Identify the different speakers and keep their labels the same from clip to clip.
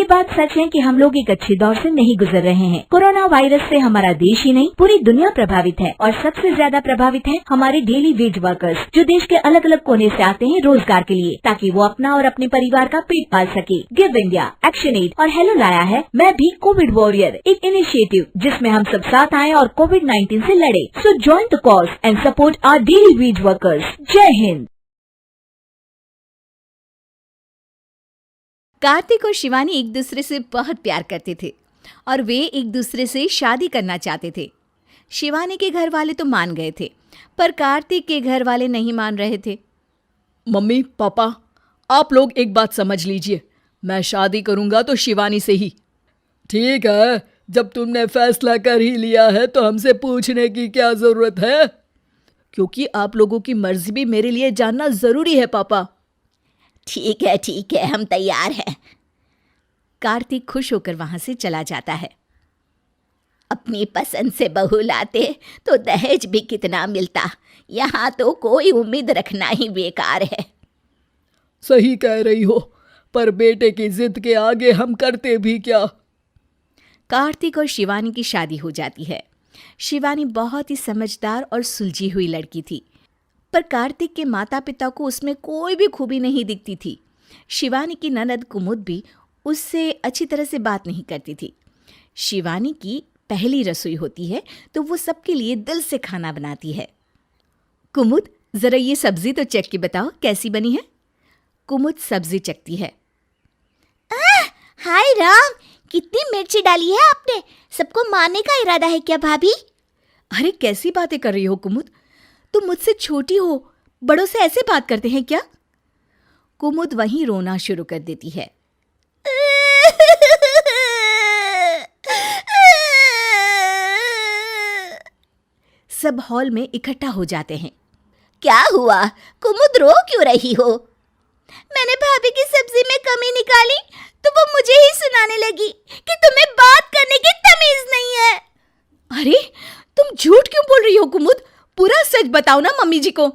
Speaker 1: बात सच है कि हम लोग एक अच्छे दौर से नहीं गुजर रहे हैं। कोरोना वायरस से हमारा देश ही नहीं पूरी दुनिया प्रभावित है और सबसे ज्यादा प्रभावित है हमारे डेली वेज वर्कर्स, जो देश के अलग अलग कोने से आते हैं रोजगार के लिए, ताकि वो अपना और अपने परिवार का पेट पाल सके। गिव इंडिया, एक्शन एड और हेलो लाया है मैं भी कोविड वॉरियर, एक इनिशिएटिव जिसमें हम सब साथ आए और कोविड-19 से लड़े। So join the cause and support our daily wage workers. जय हिंद।
Speaker 2: कार्तिक और शिवानी एक दूसरे से बहुत प्यार करते थे और वे एक दूसरे से शादी करना चाहते थे। शिवानी के घर वाले तो मान गए थे, पर कार्तिक के घर वाले नहीं मान रहे थे।
Speaker 3: मम्मी पापा, आप लोग एक बात समझ लीजिए, मैं शादी करूंगा तो शिवानी से ही। ठीक है, जब तुमने फैसला कर ही लिया है तो हमसे पूछने की क्या जरूरत है? क्योंकि आप लोगों की मर्जी भी मेरे लिए जानना जरूरी है पापा।
Speaker 4: ठीक है, हम तैयार हैं।
Speaker 2: कार्तिक खुश होकर वहां से चला जाता है।
Speaker 4: अपनी पसंद से बहू लाते तो दहेज भी कितना मिलता, यहाँ तो कोई उम्मीद रखना ही बेकार है।
Speaker 3: सही कह रही हो, पर बेटे की जिद के आगे हम करते भी क्या।
Speaker 2: कार्तिक और शिवानी की शादी हो जाती है। शिवानी बहुत ही समझदार और सुलझी हुई लड़की थी, पर कार्तिक के माता पिता को उसमें कोई भी खूबी नहीं दिखती थी। शिवानी की ननद कुमुद भी उससे अच्छी तरह से बात नहीं करती थी। शिवानी की पहली रसोई होती है तो वो सबके लिए दिल से खाना बनाती है। कुमुद, जरा ये सब्जी तो चख के बताओ कैसी बनी है। कुमुद सब्जी चखती है।
Speaker 4: हाय राम, कितनी मिर्ची डाली है आपने, सबको मारने का इरादा है क्या भाभी?
Speaker 2: अरे कैसी बातें कर रही हो कुमुद, तुम मुझसे छोटी हो, बड़ों से ऐसे बात करते हैं क्या? कुमुद वहीं रोना शुरू कर देती है। सब हॉल में इकट्ठा हो जाते हैं।
Speaker 4: क्या हुआ कुमुद, रो क्यों रही हो? मैंने भाभी की सब्जी में कमी निकाली तो वो मुझे ही सुनाने लगी कि तुम्हें बात करने की तमीज नहीं है।
Speaker 2: अरे तुम झूठ क्यों बोल रही हो कुमुद, पूरा सच बताओ ना मम्मी जी को।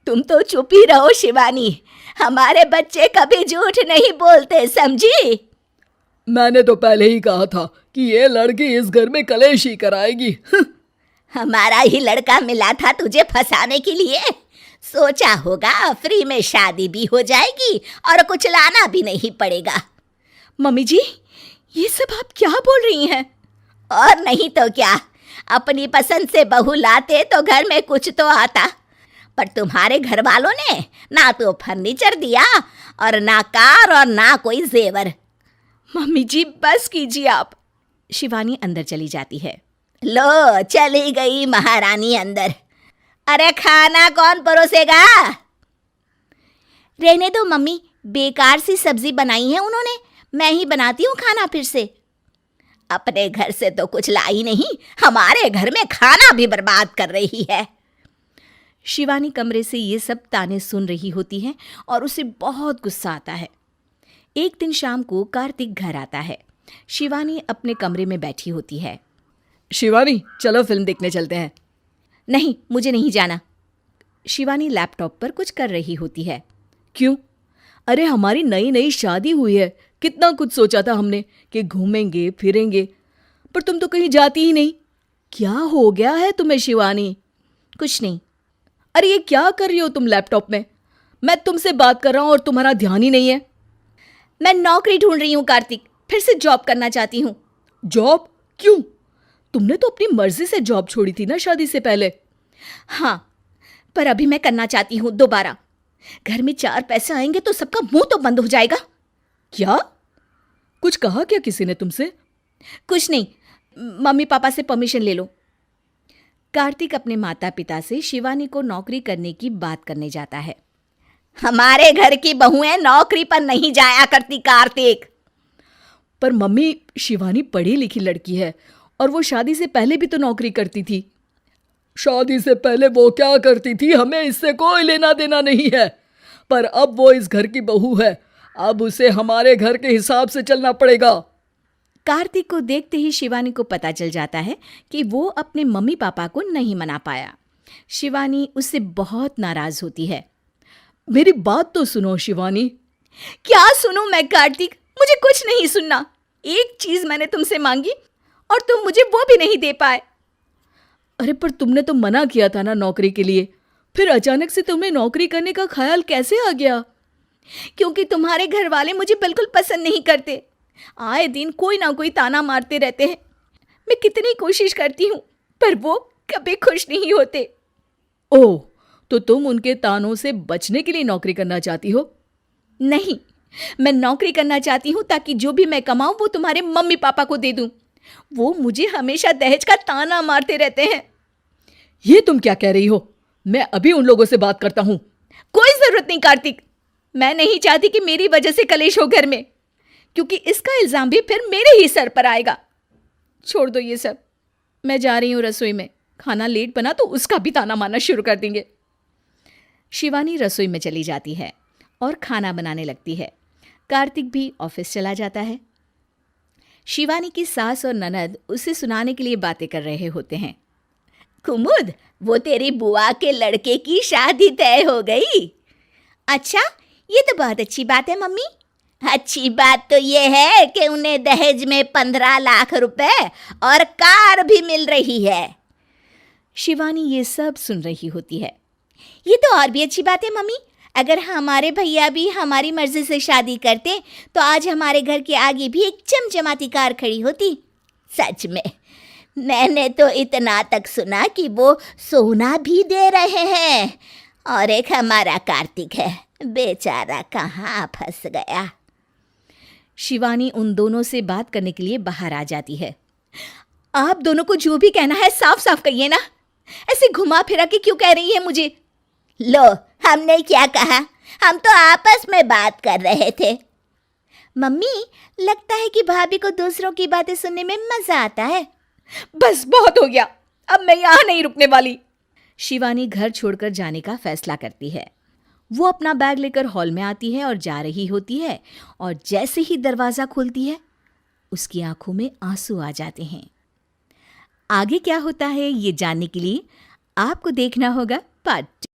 Speaker 4: तुम तो चुप ही रहो शिवानी, हमारे बच्चे कभी झूठ नहीं बोलते, समझी?
Speaker 3: मैंने तो पहले ही कहा था कि ये लड़की इस घर में कलेश ही कराएगी।
Speaker 4: हमारा ही लड़का मिला था तुझे फंसाने के लिए। सोचा होगा फ्री में शादी भी हो जाएगी और कुछ लाना भी नहीं पड़ेगा।
Speaker 2: मम्मी जी, ये सब आप क्या बोल रही हैं?
Speaker 4: और नहीं तो क्या, अपनी पसंद से बहू लाते तो घर में कुछ तो आता, पर तुम्हारे घर वालों ने ना तो फर्नीचर दिया और ना कार और ना कोई जेवर।
Speaker 2: मम्मी जी बस कीजिए आप। शिवानी अंदर चली जाती है।
Speaker 4: लो चली गई महारानी अंदर। अरे खाना कौन परोसेगा? रहने दो मम्मी, बेकार सी सब्जी बनाई है उन्होंने, मैं ही बनाती हूँ खाना फिर से। अपने घर से तो कुछ लाई नहीं, हमारे घर में खाना भी बर्बाद कर रही है।
Speaker 2: शिवानी कमरे से ये सब ताने सुन रही होती है और उसे बहुत गुस्सा आता है। एक दिन शाम को कार्तिक घर आता है। शिवानी अपने कमरे में बैठी होती है।
Speaker 3: शिवानी, चलो फिल्म देखने चलते हैं।
Speaker 2: नहीं, मुझे नहीं जाना। शिवानी लैपटॉप पर कुछ कर रही होती है।
Speaker 3: क्यों? अरे हमारी नई नई शादी हुई है, कितना कुछ सोचा था हमने कि घूमेंगे फिरेंगे, पर तुम तो कहीं जाती ही नहीं। क्या हो गया है तुम्हें शिवानी?
Speaker 2: कुछ नहीं।
Speaker 3: अरे ये क्या कर रही हो तुम लैपटॉप में? मैं तुमसे बात कर रहा हूं और तुम्हारा ध्यान ही नहीं है।
Speaker 2: मैं नौकरी ढूंढ रही हूँ कार्तिक, फिर से जॉब करना चाहती हूँ।
Speaker 3: जॉब? क्यों? तुमने तो अपनी मर्जी से जॉब छोड़ी थी ना शादी से पहले।
Speaker 2: हाँ, पर अभी मैं करना चाहती हूँ दोबारा। घर में 4 पैसे आएंगे तो सबका मुंह तो बंद हो जाएगा।
Speaker 3: क्या? कुछ कहा क्या किसी ने तुमसे?
Speaker 2: कुछ नहीं, मम्मी पापा से परमिशन ले लो। कार्तिक अपने माता पिता से शिवानी को नौकरी करने की बात करने जाता है।
Speaker 4: हमारे घर की बहुएं नौकरी पर नहीं जाया करती कार्तिक।
Speaker 3: पर मम्मी, शिवानी पढ़ी लिखी लड़की है और वो शादी से पहले भी तो नौकरी करती थी। शादी से पहले वो क्या करती थी हमें इससे कोई लेना देना नहीं है, पर अब वो इस घर की बहू है, अब उसे हमारे घर के हिसाब से चलना पड़ेगा।
Speaker 2: कार्तिक को देखते ही शिवानी को पता चल जाता है कि वो अपने मम्मी पापा को नहीं मना पाया। शिवानी उससे बहुत नाराज होती है।
Speaker 3: मेरी बात तो सुनो शिवानी।
Speaker 2: क्या सुनूं मैं कार्तिक, मुझे कुछ नहीं सुनना। एक चीज मैंने तुमसे मांगी और तुम मुझे वो भी नहीं दे पाए।
Speaker 3: अरे पर तुमने तो मना किया था ना नौकरी के लिए, फिर अचानक से तुम्हें नौकरी करने का ख्याल कैसे आ गया?
Speaker 2: क्योंकि तुम्हारे घर वाले मुझे बिल्कुल पसंद नहीं करते। आए दिन कोई ना कोई ताना मारते रहते हैं। मैं कितनी कोशिश करती हूँ पर वो कभी खुश नहीं होते।
Speaker 3: ओह, तो तुम उनके तानों से बचने के लिए नौकरी करना चाहती हो?
Speaker 2: नहीं, मैं नौकरी करना चाहती हूँ ताकि जो भी मैं कमाऊँ वो तुम्हारे मम्मी पापा को दे दूँ। वो मुझे हमेशा दहेज का ताना मारते रहते हैं।
Speaker 3: ये तुम क्या कह रही हो? मैं अभी उन लोगों से बात करता हूँ।
Speaker 2: कोई जरूरत नहीं कार्तिक। मैं नहीं चाहती कि मेरी वजह से कलेश हो घर में, क्योंकि इसका इल्जाम भी फिर मेरे ही सर पर आएगा। छोड़ दो ये सब, मैं जा रही हूँ रसोई में। खाना लेट बना तो उसका भी ताना मारना शुरू कर देंगे।
Speaker 3: शिवानी रसोई में चली जाती है और खाना बनाने लगती है। कार्तिक भी ऑफिस चला जाता है। शिवानी की सास और ननद उसे सुनाने के लिए बातें कर रहे होते हैं।
Speaker 4: कुमुद, वो तेरी बुआ के लड़के की शादी तय हो गई। अच्छा, ये तो बहुत अच्छी बात है मम्मी। अच्छी बात तो ये है कि उन्हें दहेज में 15 लाख रुपए और कार भी मिल रही है।
Speaker 3: शिवानी ये सब सुन रही होती है।
Speaker 4: ये तो और भी अच्छी बात है मम्मी। अगर हमारे भैया भी हमारी मर्जी से शादी करते तो आज हमारे घर के आगे भी एक चमचमाती कार खड़ी होती। सच में मैंने तो इतना तक सुना कि वो सोना भी दे रहे हैं। और एक हमारा कार्तिक है, बेचारा कहाँ फंस गया।
Speaker 3: शिवानी उन दोनों से बात करने के लिए बाहर आ जाती है।
Speaker 2: आप दोनों को जो भी कहना है साफ साफ कहिए ना। ऐसे घुमा फिरा के क्यों कह रही है मुझे?
Speaker 4: लो, हमने क्या कहा, हम तो आपस में बात कर रहे थे। मम्मी, लगता है कि भाभी को दूसरों की बातें सुनने में मजा आता है।
Speaker 2: बस बहुत हो गया, अब मैं यहाँ नहीं रुकने वाली।
Speaker 3: शिवानी घर छोड़कर जाने का फैसला करती है। वो अपना बैग लेकर हॉल में आती है और जा रही होती है, और जैसे ही दरवाज़ा खुलती है उसकी आंखों में आंसू आ जाते हैं। आगे क्या होता है ये जानने के लिए आपको देखना होगा पार्ट 2।